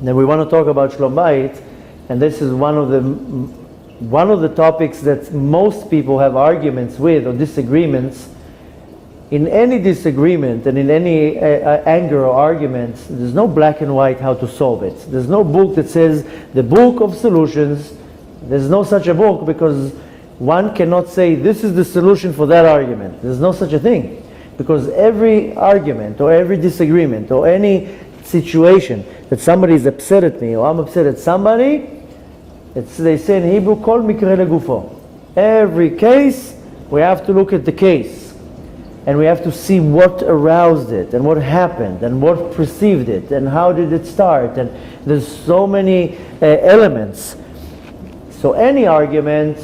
Then we want to talk about Schlomite, and this is one of the topics that most people have arguments with or disagreements. In any disagreement and in any anger or argument, there's no black and white how to solve it. There's no book that says the book of solutions. There's no such a book, because one cannot say this is the solution for that argument. There's no such a thing, because every argument or every disagreement or any situation that somebody is upset at me or I'm upset at somebody, they say in Hebrew, kol mikre legufo. Every case, we have to look at the case, and we have to see what aroused it and what happened and what perceived it and how did it start, and there's so many elements. So any argument,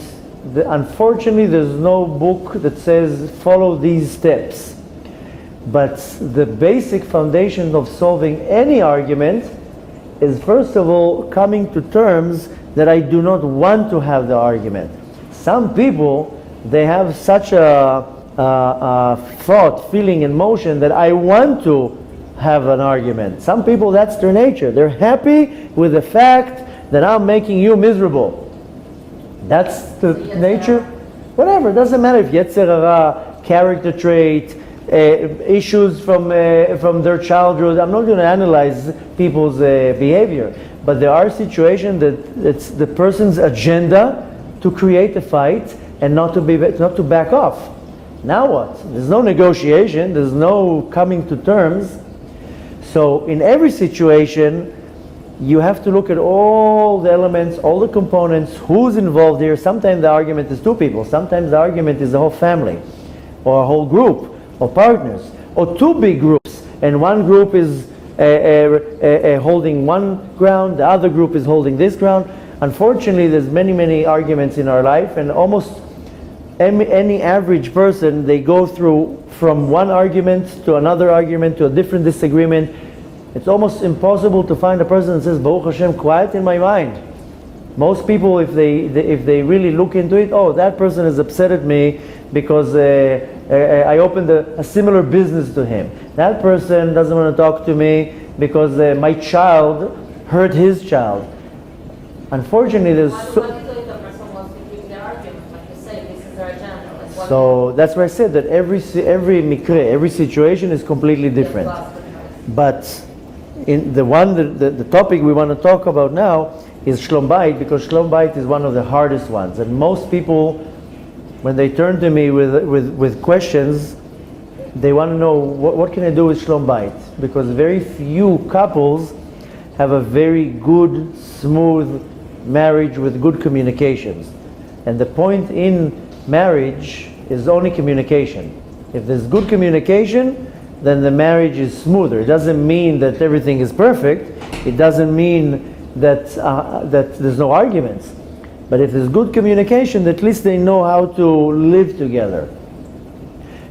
unfortunately there's no book that says follow these steps. But the basic foundation of solving any argument is, first of all, coming to terms that I do not want to have the argument. Some people, they have such a thought, feeling, and motion that I want to have an argument. Some people, that's their nature. They're happy with the fact that I'm making you miserable. That's the nature. Whatever, it doesn't matter if Yetzer Hara, character trait, issues from their childhood. I'm not going to analyze people's behavior, but there are situations that it's the person's agenda to create a fight and not to back off. Now what? There's no negotiation. There's no coming to terms. So in every situation, you have to look at all the elements, all the components, who's involved here. Sometimes the argument is two people. Sometimes the argument is a whole family, or a whole group, or partners, or two big groups, and one group is holding one ground, the other group is holding this ground. Unfortunately, there's many arguments in our life, and almost any average person, they go through from one argument to another argument to a different disagreement. It's almost impossible to find a person that says, Baruch Hashem, quiet in my mind. Most people, if they really look into it, oh, that person is upset at me because I opened a similar business to him. That person doesn't want to talk to me because my child hurt his child. Unfortunately, there's what do you do if the person wants to keep the argument? Like you say, this is their agenda. So that's why I said that every mikre, every situation is completely different. But in the topic we want to talk about now is Schlomite, because Schlomite is one of the hardest ones, and most people, when they turn to me with questions, they want to know what can I do with Schlomite, because very few couples have a very good, smooth marriage with good communications. And the point in marriage is only communication. If there's good communication, then the marriage is smoother. It doesn't mean that everything is perfect. It doesn't mean that there's no arguments. But if there's good communication, at least they know how to live together.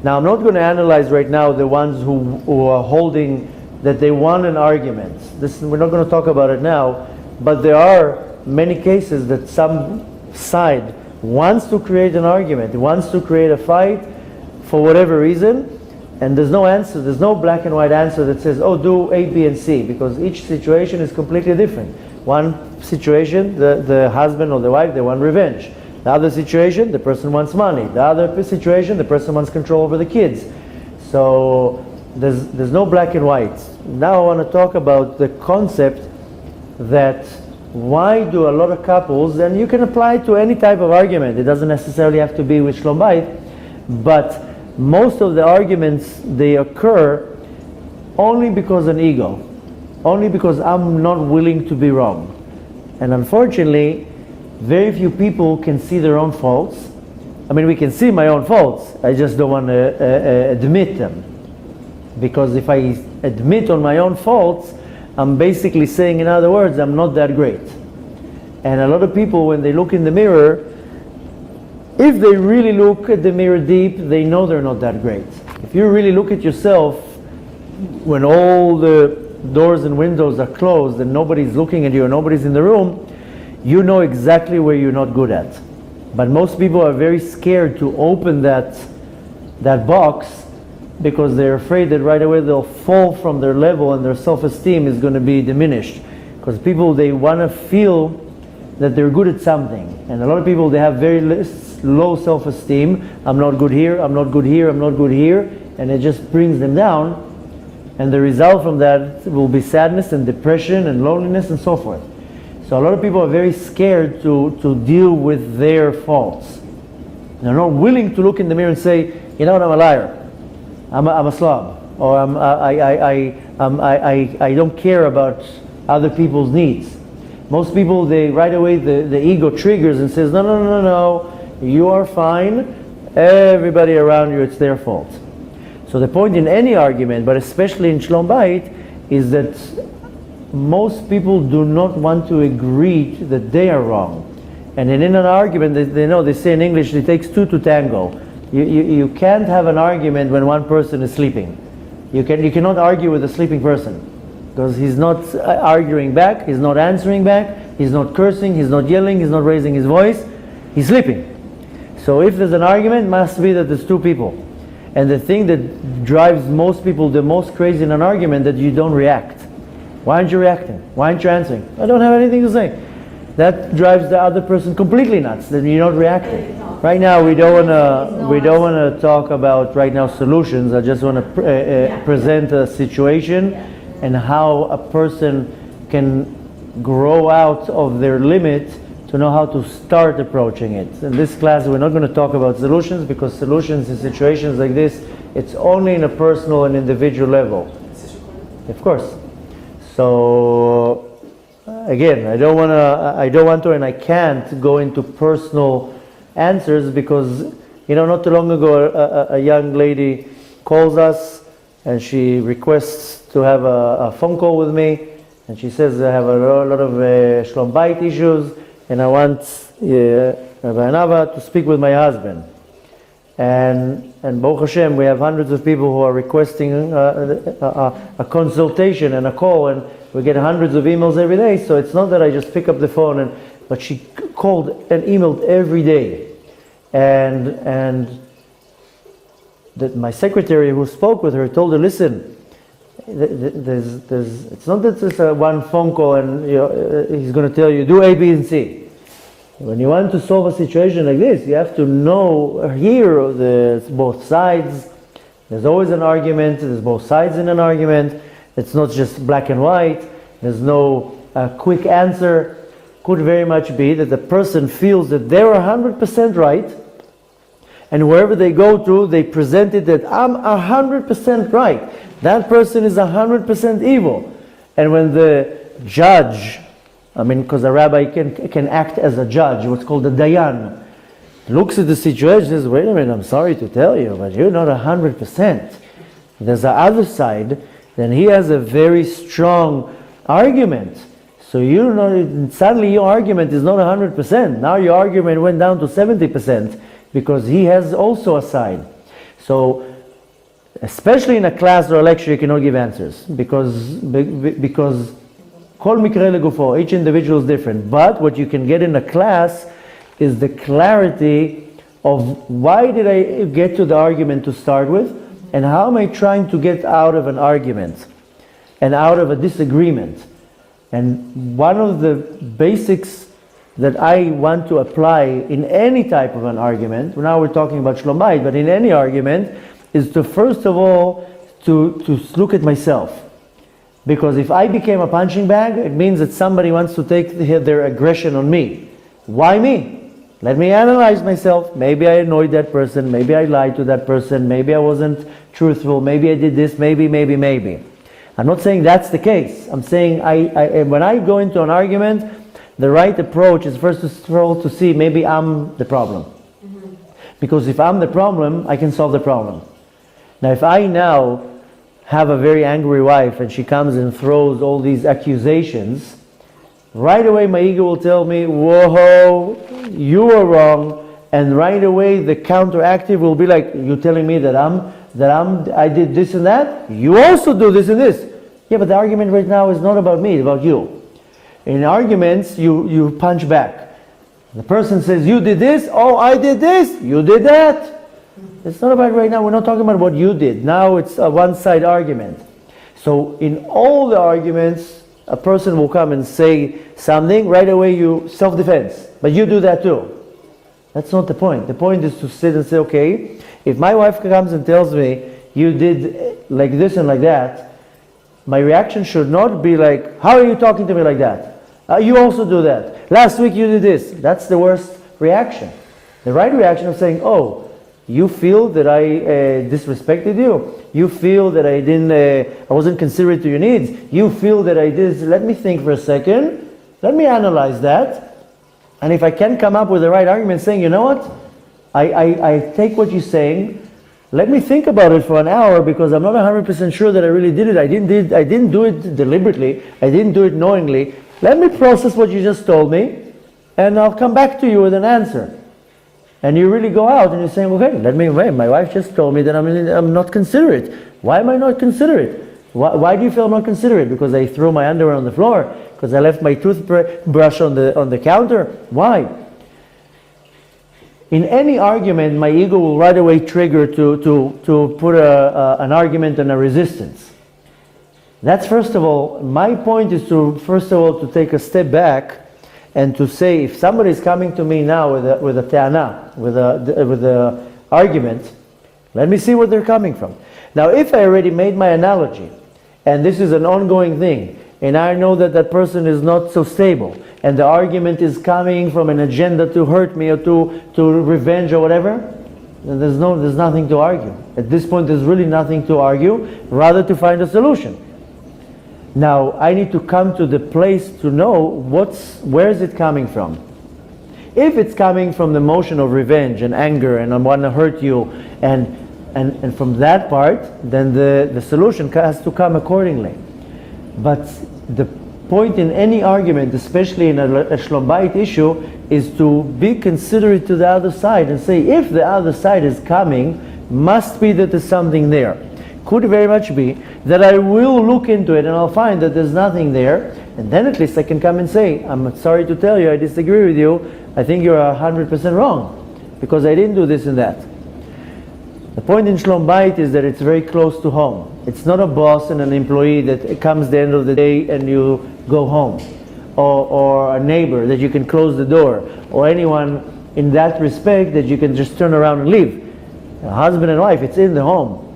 Now, I'm not going to analyze right now the ones who are holding that they won an argument. We're not going to talk about it now, but there are many cases that some side wants to create an argument, wants to create a fight for whatever reason, and there's no answer, there's no black and white answer that says, oh, do A, B, and C, because each situation is completely different. One situation, the husband or the wife, they want revenge. The other situation, the person wants money. The other situation, the person wants control over the kids. So there's no black and white. Now I want to talk about the concept that why do a lot of couples, and you can apply it to any type of argument, it doesn't necessarily have to be with Schlomite, but most of the arguments, they occur only because of an ego, only because I'm not willing to be wrong. And unfortunately, very few people can see their own faults. I mean, we can see my own faults, I just don't want to admit them. Because if I admit on my own faults, I'm basically saying, in other words, I'm not that great. And a lot of people, when they look in the mirror, if they really look at the mirror deep, they know they're not that great. If you really look at yourself, when all the doors and windows are closed and nobody's looking at you and nobody's in the room, you know exactly where you're not good at. But most people are very scared to open that box, because they're afraid that right away they'll fall from their level and their self-esteem is going to be diminished. Because people, they want to feel that they're good at something. And a lot of people, they have very low self-esteem. I'm not good here, I'm not good here, I'm not good here. And it just brings them down. And the result from that will be sadness and depression and loneliness and so forth. So a lot of people are very scared to deal with their faults. They're not willing to look in the mirror and say, you know what, I'm a liar. I'm a slob. Or I don't care about other people's needs. Most people, they right away, the ego triggers and says, no, you are fine. Everybody around you, it's their fault. So the point in any argument, but especially in Schlomite, is that most people do not want to agree that they are wrong. And in an argument, they say in English, it takes two to tango. You can't have an argument when one person is sleeping. You cannot argue with a sleeping person, because he's not arguing back, he's not answering back, he's not cursing, he's not yelling, he's not raising his voice, he's sleeping. So if there's an argument, it must be that there's two people. And the thing that drives most people the most crazy in an argument, that you don't react. Why aren't you reacting? Why aren't you answering? I don't have anything to say. That drives the other person completely nuts, that you're not reacting. Right now, we don't want to talk about right now solutions. I just want to present a situation and how a person can grow out of their limit to know how to start approaching it. In this class, we're not going to talk about solutions, because solutions in situations like this, it's only in a personal and individual level. Of course. So again, I don't want to, and I can't go into personal answers, because not too long ago a young lady calls us and she requests to have a phone call with me, and she says, I have a lot of Schlomite issues, and I want Rabbi Anava to speak with my husband. And Baruch Hashem, we have hundreds of people who are requesting a consultation and a call, and we get hundreds of emails every day. So it's not that I just pick up the phone, but she called and emailed every day. And that my secretary who spoke with her told her, listen, it's not that it's one phone call and he's going to tell you, do A, B, and C. When you want to solve a situation like this, you have to hear both sides. There's always an argument. There's both sides in an argument. It's not just black and white. There's no quick answer. Could very much be that the person feels that they're 100% right, and wherever they go to, they present it that I'm 100% right. That person is 100% evil. And when the judge, because a rabbi can act as a judge, what's called a dayan, looks at the situation and says, wait a minute, I'm sorry to tell you, but you're not 100%. There's the other side, then he has a very strong argument. So suddenly your argument is not 100%. Now your argument went down to 70%, because he has also a side. So, especially in a class or a lecture, you cannot give answers, because kol mikre legufo, each individual is different. But what you can get in a class is the clarity of why did I get to the argument to start with, and how am I trying to get out of an argument and out of a disagreement. And one of the basics that I want to apply in any type of an argument, now we're talking about Schlomite, but in any argument, is to first of all to look at myself. Because if I became a punching bag, it means that somebody wants to take their aggression on me. Why me? Let me analyze myself. Maybe I annoyed that person, maybe I lied to that person, maybe I wasn't truthful, maybe I did this, maybe. I'm not saying that's the case. I'm saying when I go into an argument, the right approach is first of all to see maybe I'm the problem. Mm-hmm. Because if I'm the problem, I can solve the problem. Now if I now have a very angry wife and she comes and throws all these accusations, right away my ego will tell me, whoa, you are wrong, and right away the counteractive will be like, you're telling me that I did this and that? You also do this and this. Yeah, but the argument right now is not about me, it's about you. In arguments, you punch back. The person says, you did this, oh, I did this, you did that. It's not about right now, we're not talking about what you did. Now it's a one-side argument. So in all the arguments, a person will come and say something, right away you self-defense. But you do that too. That's not the point. The point is to sit and say, okay, if my wife comes and tells me, you did like this and like that, my reaction should not be like, how are you talking to me like that? You also do that. Last week you did this. That's the worst reaction. The right reaction is saying, oh, you feel that I disrespected you. You feel that I wasn't considerate to your needs. You feel that I did. Let me think for a second. Let me analyze that. And if I can come up with the right argument saying, you know what? I take what you're saying. Let me think about it for an hour because I'm not 100% sure that I really did it. I didn't do it deliberately. I didn't do it knowingly. Let me process what you just told me and I'll come back to you with an answer. And you really go out and you're saying, okay, my wife just told me that I'm not considerate. Why am I not considerate? Why do you feel I'm not considerate? Because I threw my underwear on the floor? Because I left my toothbrush on the counter? Why? In any argument, my ego will right away trigger to put an argument and a resistance. That's first of all, my point is to take a step back and to say, if somebody is coming to me now with a te'ana, with a argument, let me see where they're coming from. Now, if I already made my analogy, and this is an ongoing thing, and I know that that person is not so stable, and the argument is coming from an agenda to hurt me or to revenge or whatever, then there's nothing to argue. At this point, there's really nothing to argue, rather to find a solution. Now, I need to come to the place to know where is it coming from. If it's coming from the emotion of revenge and anger and I want to hurt you, and from that part, then the solution has to come accordingly. But the point in any argument, especially in a Schlomite issue, is to be considerate to the other side and say, if the other side is coming, must be that there's something there. Could very much be that I will look into it and I'll find that there's nothing there, and then at least I can come and say, I'm sorry to tell you, I disagree with you, I think you're 100% wrong, because I didn't do this and that. The point in Schlomite is that it's very close to home. It's not a boss and an employee that comes the end of the day and you go home, or a neighbor that you can close the door, or anyone in that respect that you can just turn around and leave. A husband and wife, it's in the home.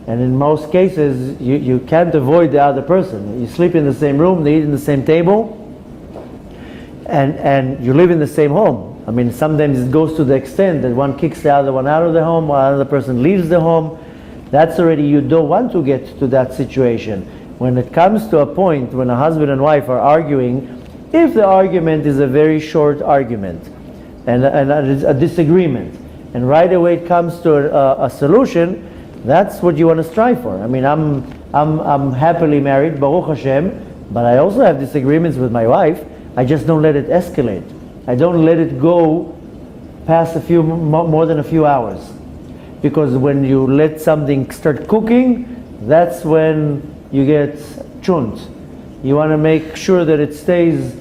And in most cases, you can't avoid the other person. You sleep in the same room, they eat in the same table, and you live in the same home. I mean, sometimes it goes to the extent that one kicks the other one out of the home, while another person leaves the home. That's already, you don't want to get to that situation. When it comes to a point when a husband and wife are arguing, if the argument is a very short argument, and a disagreement, and right away it comes to a solution, that's what you want to strive for. I mean, I'm happily married, Baruch Hashem, but I also have disagreements with my wife. I just don't let it escalate. I don't let it go past more than a few hours. Because when you let something start cooking, that's when you get chunt. You want to make sure that it stays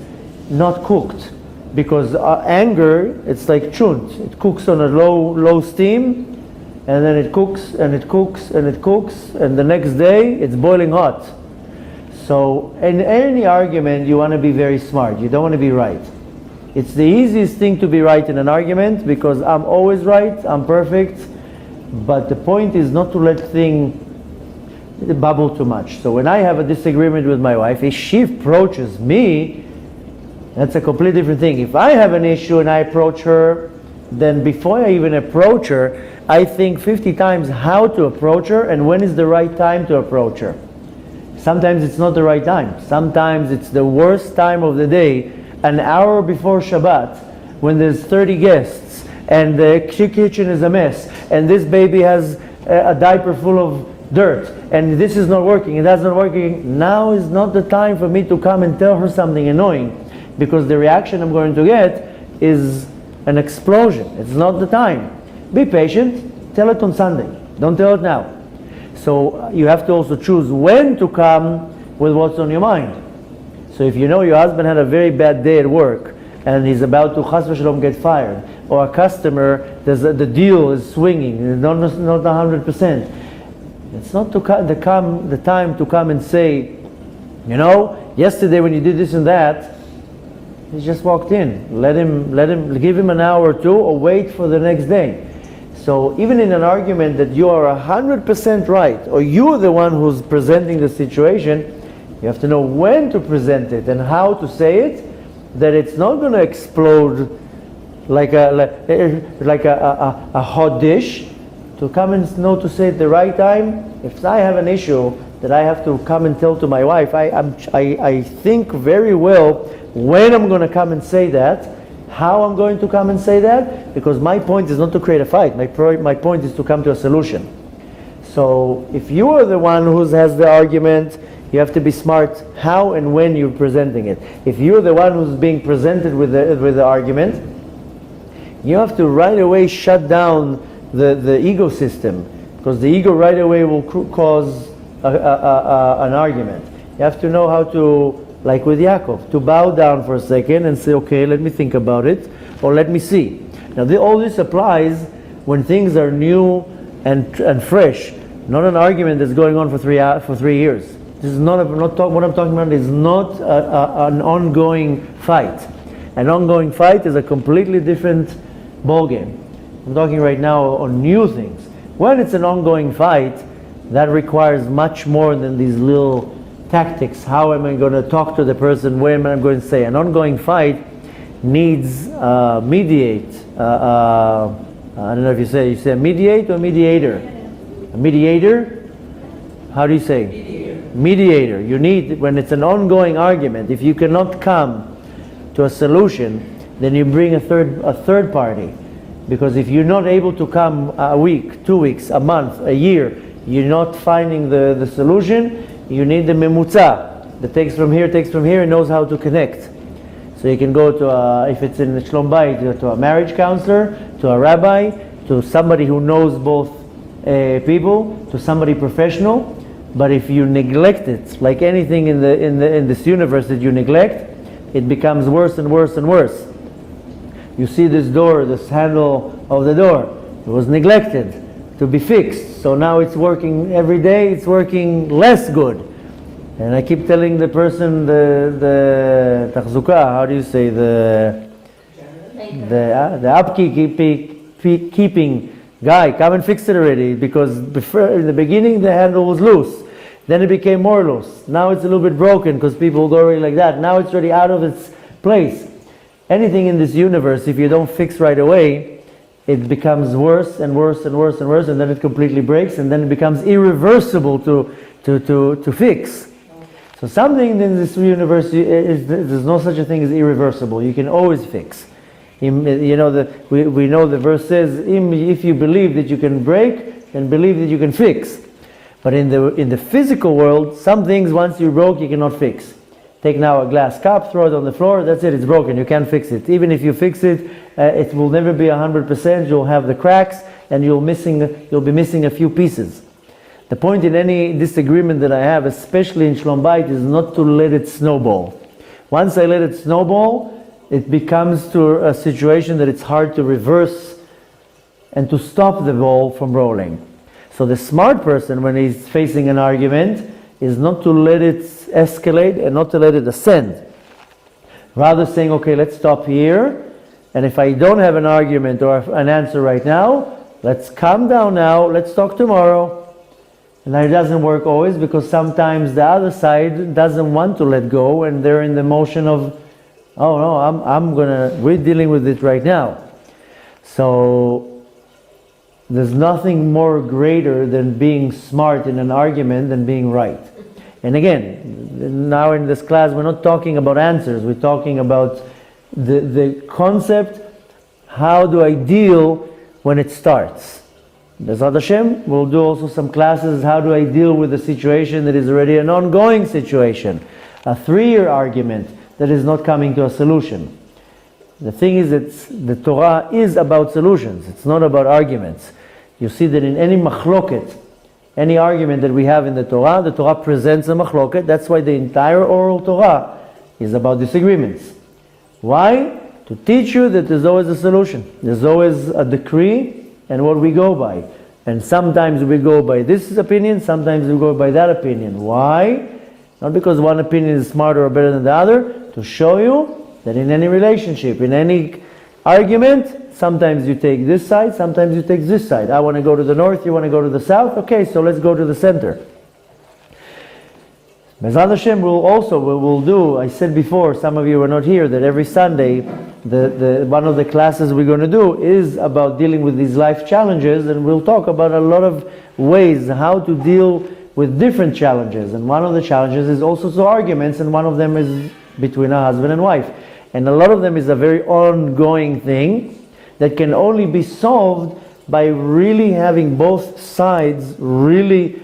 not cooked. Because anger, it's like chunt. It cooks on a low steam, and then it cooks and it cooks and it cooks, and the next day it's boiling hot. So in any argument, you want to be very smart. You don't want to be right. It's the easiest thing to be right in an argument because I'm always right, I'm perfect. But the point is not to let things bubble too much. So when I have a disagreement with my wife, if she approaches me, that's a completely different thing. If I have an issue and I approach her, then before I even approach her, I think 50 times how to approach her and when is the right time to approach her. Sometimes it's not the right time. Sometimes it's the worst time of the day, an hour before Shabbat, when there's 30 guests and the kitchen is a mess and this baby has a diaper full of dirt and this is not working and that's not working. Now is not the time for me to come and tell her something annoying, because the reaction I'm going to get is an explosion. It's not the time. Be patient, tell it on Sunday. Don't tell it now. So you have to also choose when to come with what's on your mind. So if you know your husband had a very bad day at work and he's about to chas v'shalom get fired, or a customer, the deal is swinging, not 100%, it's not the time to come and say, you know, yesterday when you did this and that, he just walked in. Give him an hour or two, or wait for the next day. So even in an argument that you are 100% right, or you're the one who's presenting the situation, you have to know when to present it and how to say it, that it's not going to explode like a hot dish. To come and know to say it the right time. If I have an issue that I have to come and tell to my wife, I think very well when I'm going to come and say that, how I'm going to come and say that, because my point is not to create a fight. My point is to come to a solution. So if you are the one who has the argument, you have to be smart how and when you're presenting it. If you're the one who's being presented with the argument, you have to right away shut down the ego system, because the ego right away will cause an argument. You have to know how to, like with Yaakov, to bow down for a second and say, okay, let me think about it, or let me see. Now all this applies when things are new and fresh, not an argument that's going on for 3 years. This is not what I'm talking about is not an ongoing fight. An ongoing fight is a completely different ballgame. I'm talking right now on new things. When it's an ongoing fight, that requires much more than these little tactics. How am I going to talk to the person? When am I going to say? An ongoing fight needs mediate. I don't know if you say mediate or mediator. A mediator? How do you say? Mediator. You need, when it's an ongoing argument, if you cannot come to a solution, then you bring a third party. Because if you're not able to come a week, 2 weeks, a month, a year, you're not finding the solution, you need the memutza that takes from here and knows how to connect. So you can go to, if it's in Schlomite, to a marriage counselor, to a rabbi, to somebody who knows both people, to somebody professional. But if you neglect it, like anything in this universe that you neglect, it becomes worse and worse and worse. You see this door, this handle of the door, it was neglected to be fixed. So now it's working every day, it's working less good. And I keep telling the person, the tachzuka, how do you say, the upkeeping guy, come and fix it already, because before, in the beginning the handle was loose. Then it became more loose. Now it's a little bit broken because people go already like that. Now it's already out of its place. Anything in this universe, if you don't fix right away, it becomes worse and worse and worse and worse, and then it completely breaks, and then it becomes irreversible to fix. So something in this universe, there's no such a thing as irreversible. You can always fix. We know the verse says, if you believe that you can break, then believe that you can fix. But in the physical world, some things once you broke, you cannot fix. Take now a glass cup, throw it on the floor, that's it, it's broken, you can't fix it. Even if you fix it, it will never be 100%, you'll have the cracks, and you'll be missing a few pieces. The point in any disagreement that I have, especially in Schlomite, is not to let it snowball. Once I let it snowball, it becomes to a situation that it's hard to reverse and to stop the ball from rolling. So the smart person, when he's facing an argument, is not to let it escalate and not to let it ascend. Rather saying, okay, let's stop here, and if I don't have an argument or an answer right now, let's calm down now, let's talk tomorrow. And it doesn't work always, because sometimes the other side doesn't want to let go, and they're in the motion of, oh no, we're dealing with it right now. So there's nothing more greater than being smart in an argument than being right. And again, now in this class, we're not talking about answers, we're talking about the concept, how do I deal when it starts? B'ezrat Hashem, we'll do also some classes, how do I deal with a situation that is already an ongoing situation, a 3-year argument that is not coming to a solution. The thing is that the Torah is about solutions, it's not about arguments. You see that in any machloket, any argument that we have in the Torah presents a machloket. That's why the entire oral Torah is about disagreements. Why? To teach you that there's always a solution. There's always a decree and what we go by. And sometimes we go by this opinion, sometimes we go by that opinion. Why? Not because one opinion is smarter or better than the other, to show you that in any relationship, in any argument, sometimes you take this side, sometimes you take this side. I want to go to the north, you want to go to the south? Okay, so let's go to the center. Bezrat Hashem we'll do, I said before, some of you were not here, that every Sunday, one of the classes we're going to do is about dealing with these life challenges, and we'll talk about a lot of ways how to deal with different challenges. And one of the challenges is also arguments, and one of them is between a husband and wife. And a lot of them is a very ongoing thing that can only be solved by really having both sides really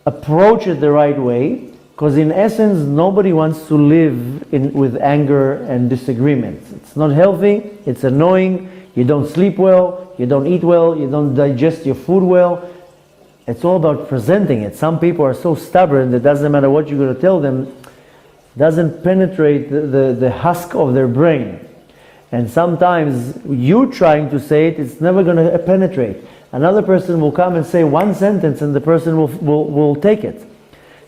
approach it the right way. Because in essence, nobody wants to live with anger and disagreements. It's not healthy, it's annoying, you don't sleep well, you don't eat well, you don't digest your food well. It's all about presenting it. Some people are so stubborn that it doesn't matter what you're going to tell them, it doesn't penetrate the husk of their brain. And sometimes you trying to say it, it's never going to penetrate. Another person will come and say one sentence and the person will take it.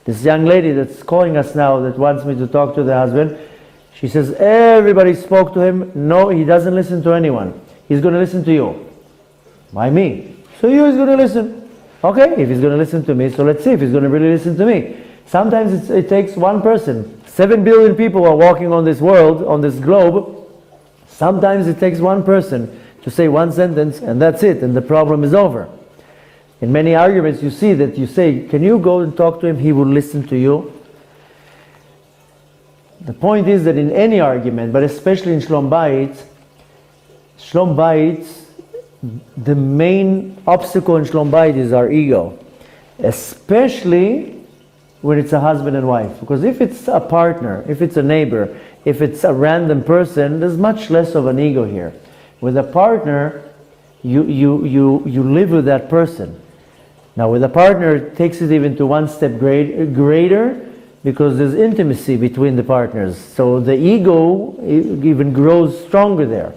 This young lady that's calling us now that wants me to talk to the husband, she says everybody spoke to him. No, he doesn't listen to anyone. He's going to listen to you. Why me? So you is going to listen. Okay, if he's going to listen to me, so let's see if he's going to really listen to me. Sometimes it takes one person. 7 billion people are walking on this world, on this globe. Sometimes it takes one person to say one sentence and that's it, and the problem is over. In many arguments you see that you say, can you go and talk to him? He will listen to you. The point is that in any argument, but especially in Schlomite, the main obstacle in Schlomite is our ego. Especially when it's a husband and wife. Because if it's a partner, if it's a neighbor, if it's a random person, there's much less of an ego here. With a partner, you live with that person. Now with a partner, it takes it even to one step greater, because there's intimacy between the partners. So the ego even grows stronger there.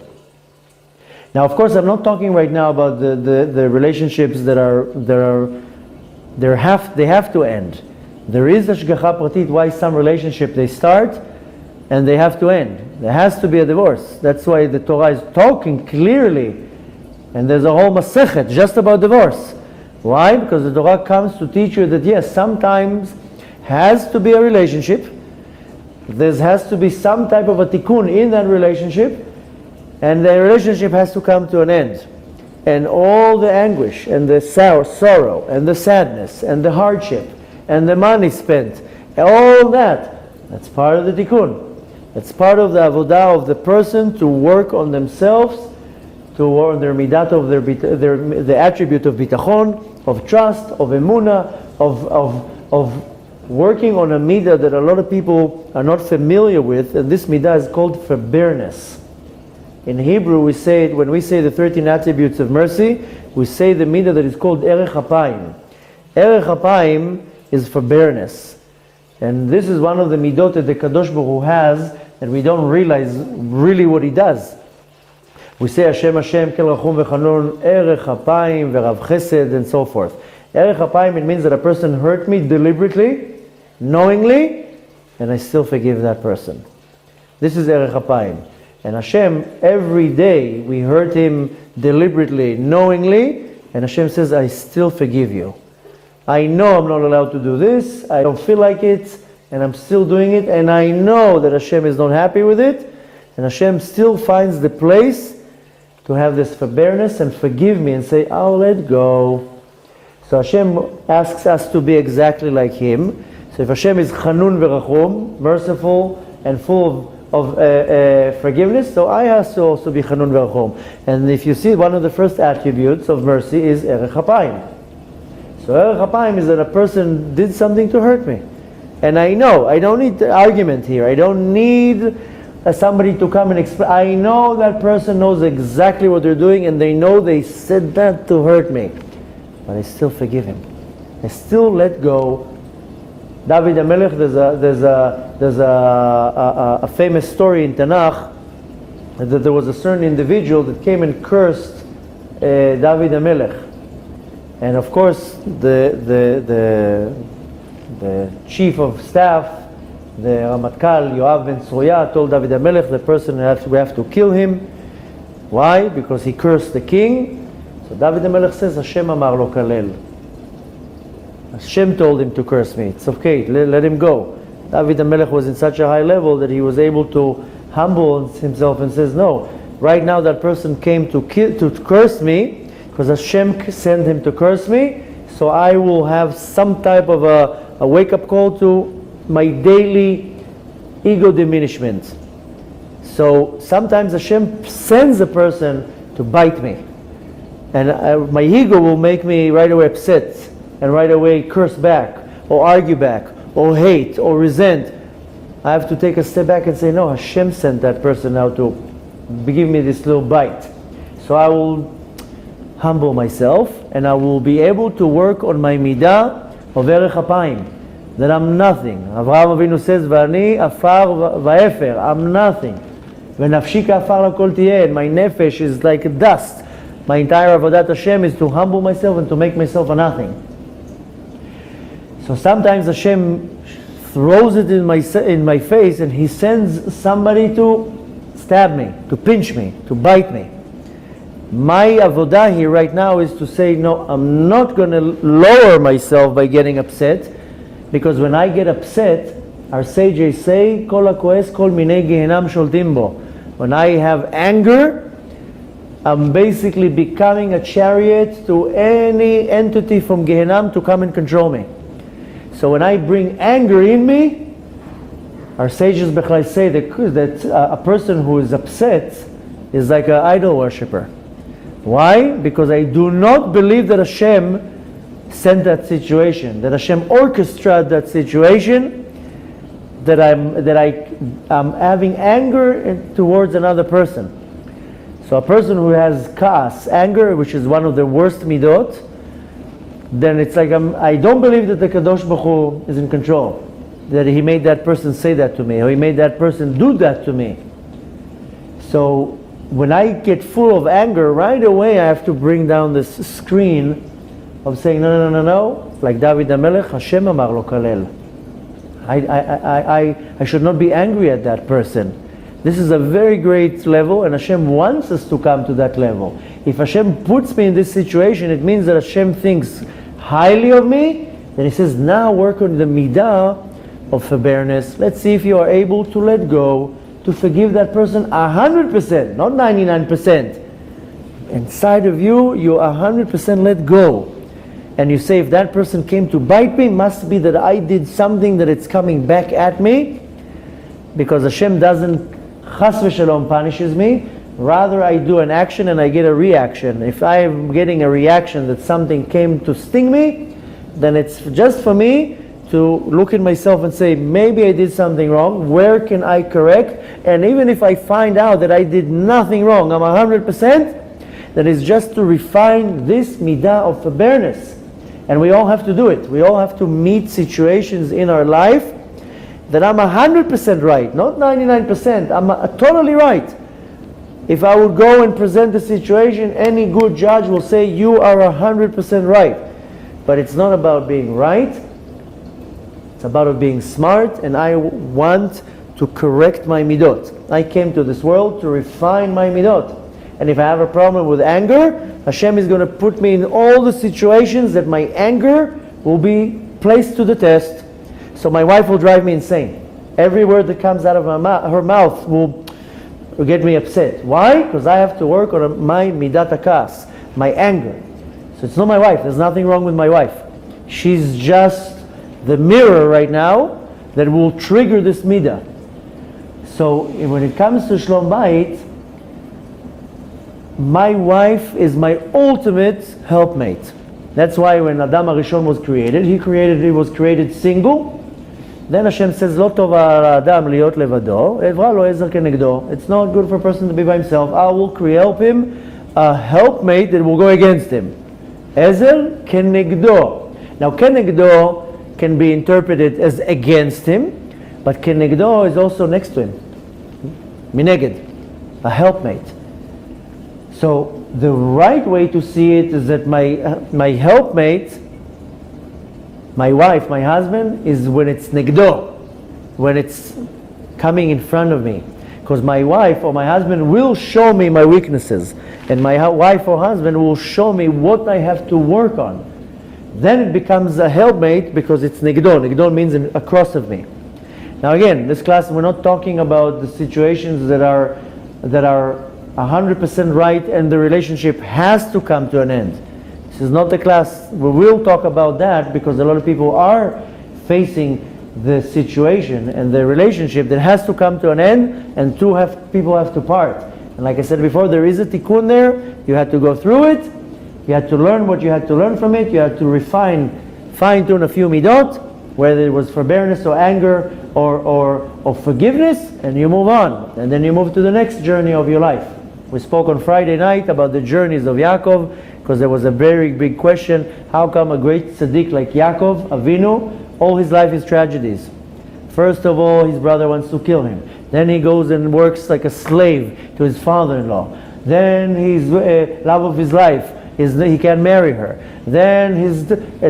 Now of course I'm not talking right now about the relationships that they have to end. There is hashgacha pratit why some relationship they start and they have to end. There has to be a divorce. That's why the Torah is talking clearly, and there's a whole masechet just about divorce. Why? Because the Torah comes to teach you that yes, sometimes has to be a relationship. There has to be some type of a tikkun in that relationship, and the relationship has to come to an end. And all the anguish and the sorrow and the sadness and the hardship and the money spent, all that's part of the tikkun. That's part of the avodah of the person to work on themselves, to work on their midat of the attribute of bitachon, of trust, of emunah, of working on a midah that a lot of people are not familiar with, and this midah is called forbearance. In Hebrew we say it, when we say the 13 attributes of mercy, we say the midah that is called erech hapayim. Erech hapayim is forbearance. And this is one of the midot that the Kadosh Baruch Hu has, and we don't realize really what he does. We say Hashem Hashem kel rachum v'chanun, erech hapayim v'rav chesed, and so forth. Erech hapayim, it means that a person hurt me deliberately, knowingly, and I still forgive that person. This is erech hapayim. And Hashem, every day we hurt him deliberately, knowingly, and Hashem says, I still forgive you. I know I'm not allowed to do this, I don't feel like it, and I'm still doing it, and I know that Hashem is not happy with it, and Hashem still finds the place to have this forbearance and forgive me and say, I'll let go. So Hashem asks us to be exactly like Him. So if Hashem is chanun v'rachum, merciful and full of forgiveness, so I have to also be chanun v'rachum. And if you see, one of the first attributes of mercy is erech hapayim. So erech hapayim is that a person did something to hurt me. And I know, I don't need the argument here. I don't need somebody to come and explain. I know that person knows exactly what they're doing, and they know they said that to hurt me. But I still forgive him. I still let go. David HaMelech, there's a famous story in Tanakh that there was a certain individual that came and cursed David HaMelech. And of course, the the chief of staff, the Ramatkal, Yoav ben Tzruya, told David HaMelech, the person we have to kill him. Why? Because he cursed the king. So David HaMelech says, Hashem amar lo kalel. Hashem told him to curse me. It's okay, let him go. David HaMelech was in such a high level that he was able to humble himself and says, no, right now that person came to curse me, because Hashem sent him to curse me, so I will have some type of a wake-up call to my daily ego diminishment. So sometimes Hashem sends a person to bite me, and my ego will make me right away upset and right away curse back or argue back or hate or resent. I have to take a step back and say, no, Hashem sent that person now to give me this little bite. So I will humble myself and I will be able to work on my midah of erech apayim, that I'm nothing. Avraham Avinu says, V'ani afar va'efer, I'm nothing. V'nafshi ka'afar lakol tiyeh, and my nefesh is like dust. My entire avodat Hashem is to humble myself and to make myself a nothing. So sometimes Hashem throws it in my face and He sends somebody to stab me, to pinch me, to bite me. My avodah here right now is to say, no, I'm not going to lower myself by getting upset, because when I get upset, our sages say, Kol hakoes kol minei gehenam sholtim bo. When I have anger, I'm basically becoming a chariot to any entity from Gehenam to come and control me. So when I bring anger in me, our sages Bechlai say that a person who is upset is like an idol worshipper. Why? Because I do not believe that Hashem sent that situation, that Hashem orchestrated that situation, that I'm having anger towards another person. So a person who has kaas, anger, which is one of the worst midot, then it's like I don't believe that the Kadosh Baruch Hu is in control, that He made that person say that to me, or He made that person do that to me. So when I get full of anger, right away I have to bring down this screen of saying, no, like David HaMelech, Hashem amar lo kalel. I should not be angry at that person. This is a very great level, and Hashem wants us to come to that level. If Hashem puts me in this situation, it means that Hashem thinks highly of me. Then He says, now work on the midah of forbearance. Let's see if you are able to let go, to forgive that person 100%, not 99%. Inside of you, you 100% let go. And you say, if that person came to bite me, must be that I did something that it's coming back at me, because Hashem doesn't chas v'shalom punishes me. Rather, I do an action and I get a reaction. If I am getting a reaction that something came to sting me, then it's just for me to look at myself and say, maybe I did something wrong. Where can I correct? And even if I find out that I did nothing wrong, I'm 100%, then it's just to refine this midah of forbearance. And we all have to do it. We all have to meet situations in our life that I'm 100% right, not 99%. I'm totally right. If I would go and present the situation, any good judge will say, you are 100% right. But it's not about being right. It's about being smart, and I want to correct my midot. I came to this world to refine my midot. And if I have a problem with anger, Hashem is going to put me in all the situations that my anger will be placed to the test. So my wife will drive me insane. Every word that comes out of her mouth will get me upset. Why? Because I have to work on my midat hakas, my anger. So it's not my wife. There's nothing wrong with my wife. She's just the mirror right now that will trigger this midah. So when it comes to Shalom Bayit, my wife is my ultimate helpmate. That's why when Adam HaRishon was created, he was created single. Then Hashem says, Lo tov ha'adam liot levado, evra lo ezer kenegdo. It's not good for a person to be by himself. I will help him a helpmate that will go against him. Ezer kenegdo. Now kenegdo can be interpreted as against him, but kenegdo is also next to him. Mineged, a helpmate. So the right way to see it is that my helpmate My wife, my husband, is when it's negdo, when it's coming in front of me. Because my wife or my husband will show me my weaknesses, and my wife or husband will show me what I have to work on. Then it becomes a helpmate because it's negdo. Negdo means across of me. Now again, this class we're not talking about the situations that are 100% right and the relationship has to come to an end. This is not the class. We will talk about that because a lot of people are facing the situation and the relationship that has to come to an end, and people have to part. And like I said before, there is a tikkun there. You had to go through it. You had to learn what you had to learn from it. You had to fine-tune a few midot, whether it was forbearance or anger or forgiveness, and you move on. And then you move to the next journey of your life. We spoke on Friday night about the journeys of Yaakov, because there was a very big question: how come a great tzaddik like Yaakov, Avinu, all his life is tragedies? First of all, his brother wants to kill him. Then he goes and works like a slave to his father-in-law. Then his love of his life, he can't marry her. Then his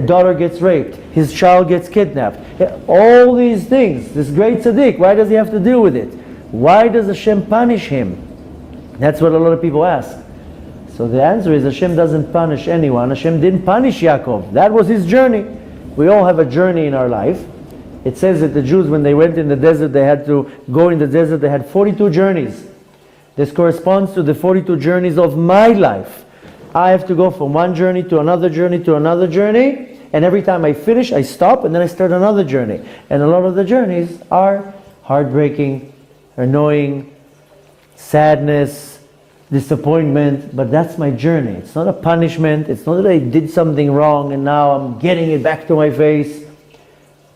daughter gets raped. His child gets kidnapped. All these things, this great tzaddik, why does he have to deal with it? Why does Hashem punish him? That's what a lot of people ask. So the answer is Hashem doesn't punish anyone. Hashem didn't punish Yaakov. That was his journey. We all have a journey in our life. It says that the Jews, when they went in the desert, they had to go in the desert, they had 42 journeys. This corresponds to the 42 journeys of my life. I have to go from one journey to another journey to another journey, and every time I finish, I stop, and then I start another journey. And a lot of the journeys are heartbreaking, annoying, sadness, disappointment, but that's my journey. It's not a punishment. It's not that I did something wrong and now I'm getting it back to my face.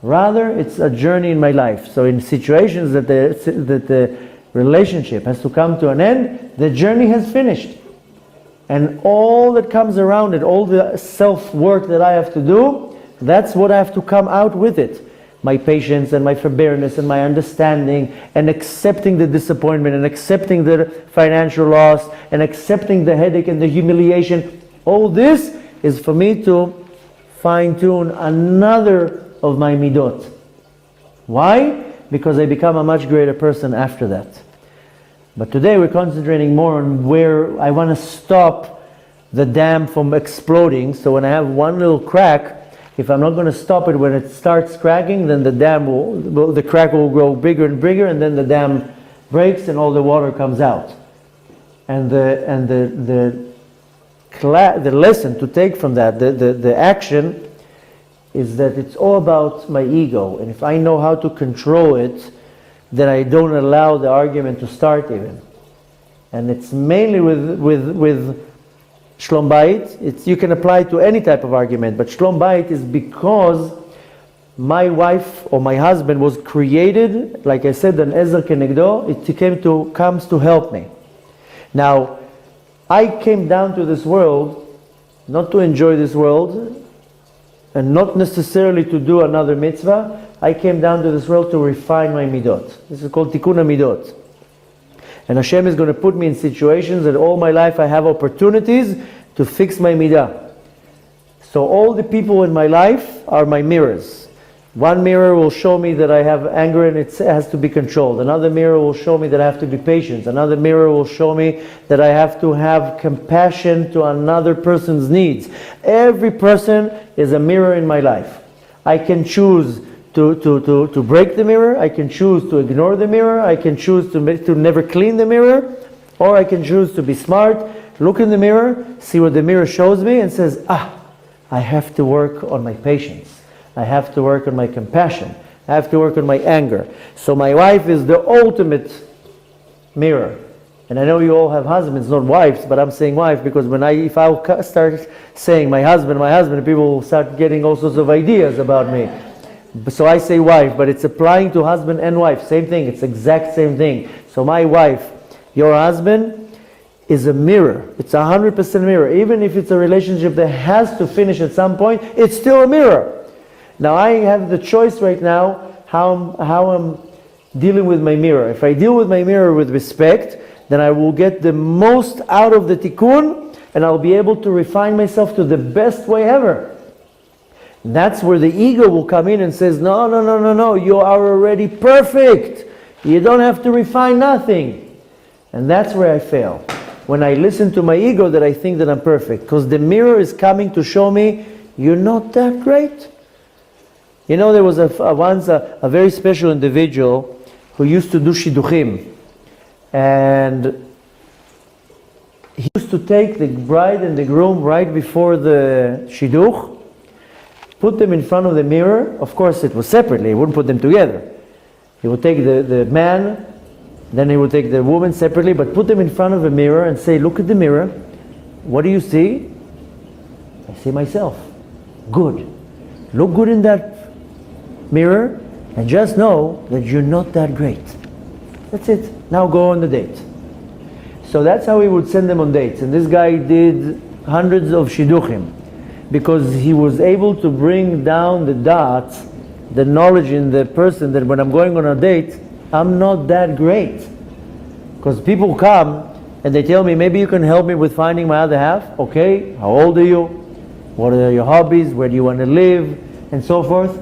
Rather, it's a journey in my life. So in situations that the relationship has to come to an end, the journey has finished. And all that comes around it, all the self-work that I have to do, that's what I have to come out with it. My patience and my forbearance and my understanding, and accepting the disappointment and accepting the financial loss and accepting the headache and the humiliation. All this is for me to fine-tune another of my midot. Why? Because I become a much greater person after that. But today we're concentrating more on where I want to stop the dam from exploding. So when I have one little crack, if I'm not going to stop it when it starts cracking, then the crack will grow bigger and bigger, and then the dam breaks and all the water comes out. And the lesson to take from that, the action, is that it's all about my ego. And if I know how to control it, then I don't allow the argument to start even. And it's mainly with Schlomite. You can apply it to any type of argument, but Schlomite is because my wife or my husband was created, like I said, an ezer kenegdo. It comes to help me. Now, I came down to this world not to enjoy this world and not necessarily to do another mitzvah. I came down to this world to refine my midot. This is called tikkun midot. And Hashem is going to put me in situations that all my life I have opportunities to fix my midah. So all the people in my life are my mirrors. One mirror will show me that I have anger and it has to be controlled. Another mirror will show me that I have to be patient. Another mirror will show me that I have to have compassion to another person's needs. Every person is a mirror in my life. I can choose to break the mirror. I can choose to ignore the mirror. I can choose to never clean the mirror. Or I can choose to be smart, look in the mirror, see what the mirror shows me, and says, I have to work on my patience. I have to work on my compassion. I have to work on my anger. So my wife is the ultimate mirror. And I know you all have husbands, not wives, but I'm saying wife because if I start saying my husband, people will start getting all sorts of ideas about me. So I say wife, but it's applying to husband and wife. Same thing, it's exact same thing. So my wife, your husband, is a mirror. It's 100% mirror. Even if it's a relationship that has to finish at some point, it's still a mirror. Now I have the choice right now how I'm dealing with my mirror. If I deal with my mirror with respect, then I will get the most out of the tikkun, and I'll be able to refine myself to the best way ever. That's where the ego will come in and says, no, no, no, no, no, you are already perfect. You don't have to refine nothing. And that's where I fail. When I listen to my ego that I think that I'm perfect. Because the mirror is coming to show me, you're not that great. You know, there was once a very special individual who used to do shidduchim. And he used to take the bride and the groom right before the shidduch, put them in front of the mirror. Of course, it was separately. He wouldn't put them together. He would take the man, then he would take the woman separately, but put them in front of a mirror and say, look at the mirror. What do you see? I see myself. Good. Look good in that mirror and just know that you're not that great. That's it. Now go on the date. So that's how he would send them on dates. And this guy did hundreds of shidduchim, because he was able to bring down the dots, the knowledge in the person, that when I'm going on a date, I'm not that great. Because people come and they tell me, maybe you can help me with finding my other half. Okay, how old are you? What are your hobbies? Where do you want to live? And so forth.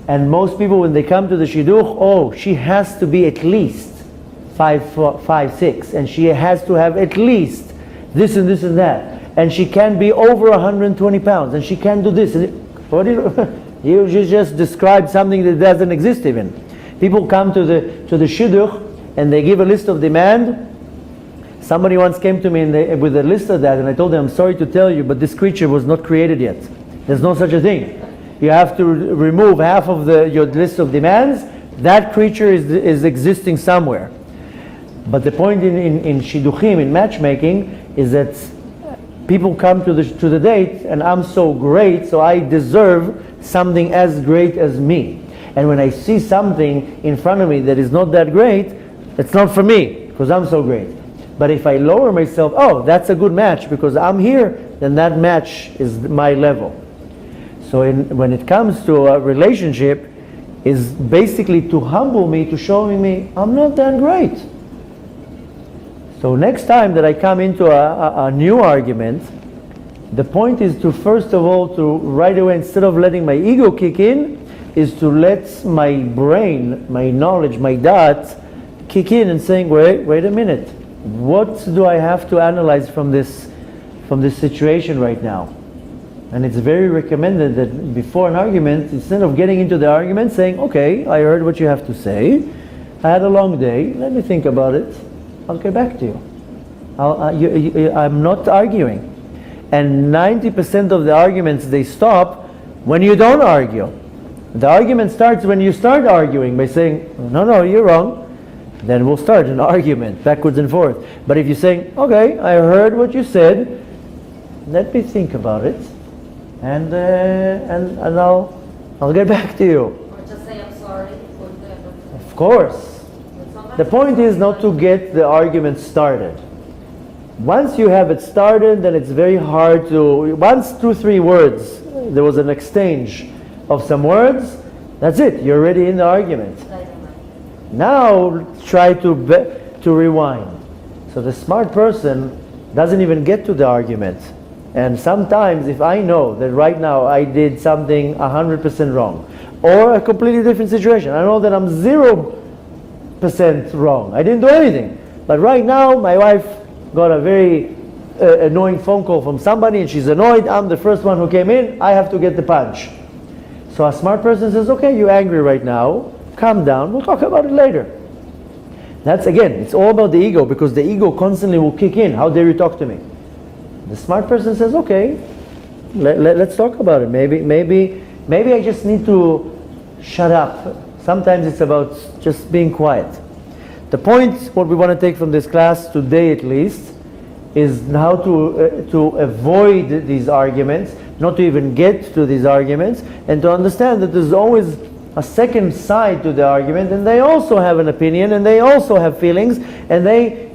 And most people, when they come to the shidduch, oh, she has to be at least 5'6", and she has to have at least this and this and that. And she can be over 120 pounds, and she can do this. What do you just described something that doesn't exist even. People come to the shidduch and they give a list of demand. Somebody once came to me with a list of that, and I told them, I'm sorry to tell you, but this creature was not created yet. There's no such a thing. You have to remove half of your list of demands. That creature is existing somewhere. But the point in shidduchim, in matchmaking, is that people come to the date, and I'm so great, so I deserve something as great as me. And when I see something in front of me that is not that great, it's not for me, because I'm so great. But if I lower myself, oh, that's a good match, because I'm here, then that match is my level. So when it comes to a relationship, is basically to humble me, to showing me, I'm not that great. So next time that I come into a new argument, the point is to first of all, to right away, instead of letting my ego kick in, is to let my brain, my knowledge, my dots kick in and saying, wait a minute, what do I have to analyze from this situation right now? And it's very recommended that before an argument, instead of getting into the argument, saying, okay, I heard what you have to say, I had a long day, let me think about it, I'll get back to you. I'm not arguing. And 90% of the arguments, they stop when you don't argue. The argument starts when you start arguing by saying, no, you're wrong. Then we'll start an argument backwards and forth. But if you're saying, okay, I heard what you said, let me think about it, and I'll get back to you. Or just say I'm sorry. Of course. The point is not to get the argument started. Once you have it started, then it's very hard to, once 2-3 words, there was an exchange of some words, that's it, you're already in the argument. Now try to rewind. So the smart person doesn't even get to the argument. And sometimes if I know that right now I did something 100% wrong, or a completely different situation, I know that I'm 0% wrong, I didn't do anything, but right now my wife got a very annoying phone call from somebody and she's annoyed, I'm the first one who came in, I have to get the punch. So a smart person says, okay, you're angry right now, calm down, we'll talk about it later. That's again, it's all about the ego, because the ego constantly will kick in, how dare you talk to me? The smart person says, okay, let's talk about it. Maybe I just need to shut up. Sometimes it's about just being quiet. The point, what we want to take from this class today at least, is how to avoid these arguments, not to even get to these arguments, and to understand that there's always a second side to the argument, and they also have an opinion, and they also have feelings, and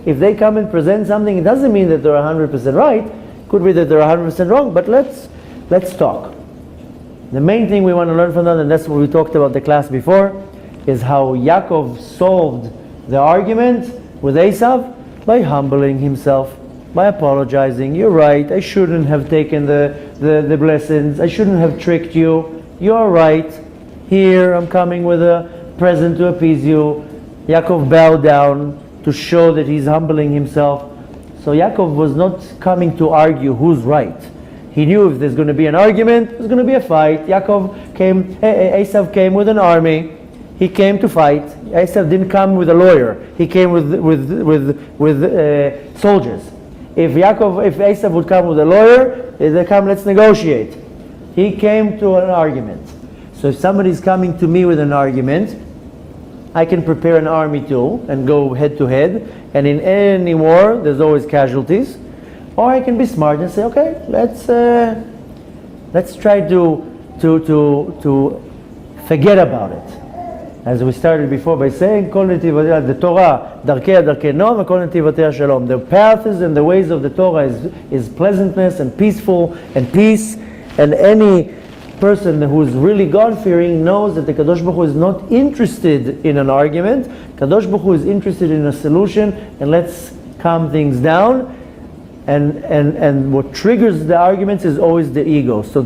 if they come and present something, it doesn't mean that they're 100% right, could be that they're 100% wrong, but let's talk. The main thing we want to learn from that, and that's what we talked about the class before, is how Yaakov solved the argument with Esav by humbling himself, by apologizing. You're right, I shouldn't have taken the the blessings. I shouldn't have tricked you. You're right. Here, I'm coming with a present to appease you. Yaakov bowed down to show that he's humbling himself. So Yaakov was not coming to argue who's right. He knew if there's going to be an argument, there's going to be a fight. Esav came with an army. He came to fight. Esav didn't come with a lawyer. He came with soldiers. If Esav would come with a lawyer, they come, let's negotiate. He came to an argument. So if somebody's coming to me with an argument, I can prepare an army too and go head to head. And in any war, there's always casualties. Or I can be smart and say, okay, let's try to forget about it. As we started before by saying, the Torah, darkei noam, kol netivatei shalom. The paths and the ways of the Torah is pleasantness and peaceful and peace. And any person who is really God-fearing knows that the Kadosh Baruch Hu is not interested in an argument. Kadosh Baruch Hu is interested in a solution, and let's calm things down. And what triggers the arguments is always the ego. So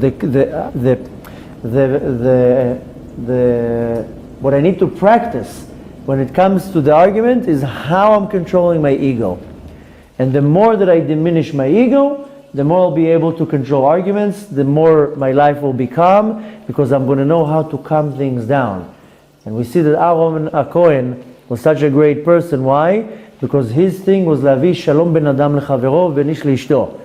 what I need to practice when it comes to the argument is how I'm controlling my ego. And the more that I diminish my ego, the more I'll be able to control arguments, the more my life will be calm, because I'm going to know how to calm things down. And we see that Aaron HaKohen was such a great person. Why? Because his thing was lavi shalom ben adam lechavero v'nish liishto.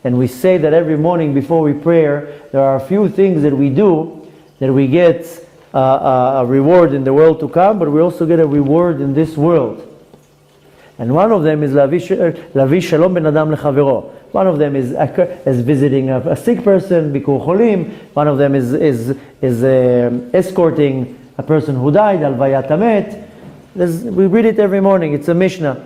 And we say that every morning before we pray, there are a few things that we do that we get a reward in the world to come, but we also get a reward in this world. And one of them is lavi shalom ben adam lechavero. One of them is visiting a sick person, bikur cholim. One of them is escorting a person who died, alvayat hamet. We read it every morning. It's a Mishnah.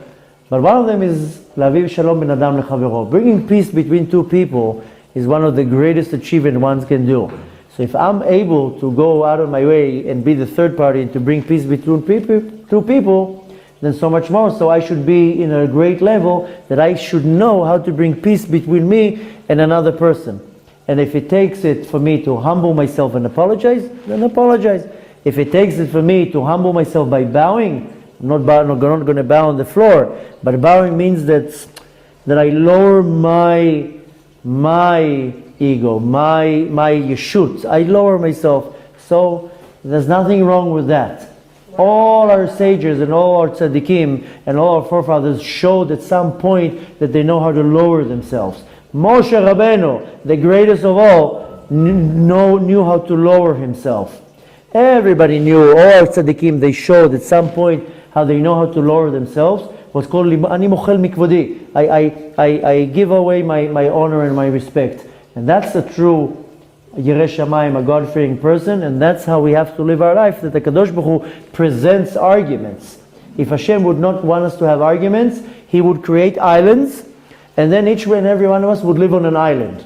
But one of them is lavi shalom ben adam lechavero. Bringing peace between two people is one of the greatest achievements one can do. So if I'm able to go out of my way and be the third party and to bring peace between two people, then so much more. So I should be in a great level that I should know how to bring peace between me and another person. And if it takes it for me to humble myself and apologize, then apologize. If it takes it for me to humble myself by bowing, I'm not going to bow on the floor, but bowing means that I lower my ego, my yeshut. I lower myself. So there's nothing wrong with that. All our sages and all our tzaddikim and all our forefathers showed at some point that they know how to lower themselves. Moshe Rabbeinu, the greatest of all, knew how to lower himself. Everybody knew, all our tzaddikim, they showed at some point how they know how to lower themselves. What's called ani mochel mikvodi. I give away my honor and my respect. And that's a true Yireh Shamayim, a God-fearing person, and that's how we have to live our life, that the Kadosh Baruch Hu presents arguments. If Hashem would not want us to have arguments, He would create islands, and then each and every one of us would live on an island.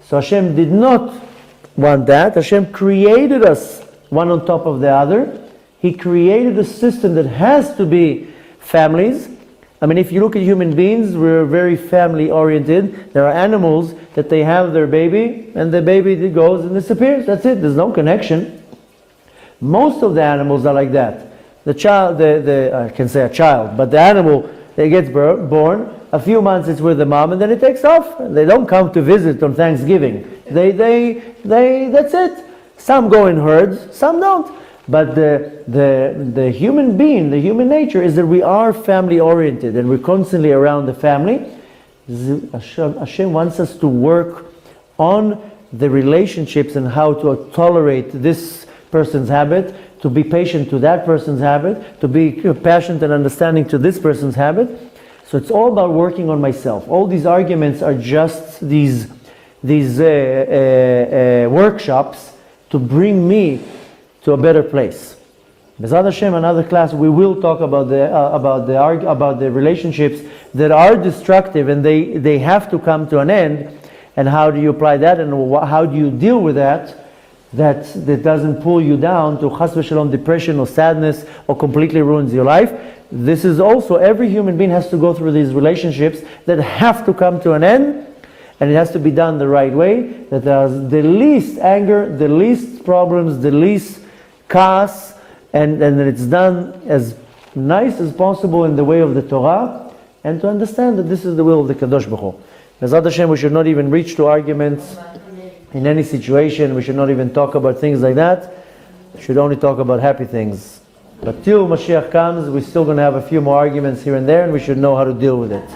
So Hashem did not want that. Hashem created us one on top of the other. He created a system that has to be families. I mean, if you look at human beings, we're very family-oriented. There are animals that they have their baby, and the baby goes and disappears. That's it. There's no connection. Most of the animals are like that. The child, I can say a child, but the animal, they gets born. A few months it's with the mom, and then it takes off. They don't come to visit on Thanksgiving. That's it. Some go in herds, some don't. But the human being, the human nature is that we are family oriented and we're constantly around the family. Hashem wants us to work on the relationships and how to tolerate this person's habit, to be patient to that person's habit, to be passionate and understanding to this person's habit. So it's all about working on myself. All these arguments are just these workshops to bring me to a better place. B'ezrat Hashem, another class, we will talk about the relationships that are destructive and they have to come to an end, and how do you apply that, and how do you deal with that doesn't pull you down to chas v'shalom depression or sadness or completely ruins your life. This is also, every human being has to go through these relationships that have to come to an end, and it has to be done the right way, that there's the least anger, the least problems, the least chaos, and that it's done as nice as possible in the way of the Torah, and to understand that this is the will of the Kadosh Baruch Hu. Bezrat Hashem, we should not even reach to arguments in any situation. We should not even talk about things like that. We should only talk about happy things. But till Mashiach comes, we're still going to have a few more arguments here and there, and we should know how to deal with it.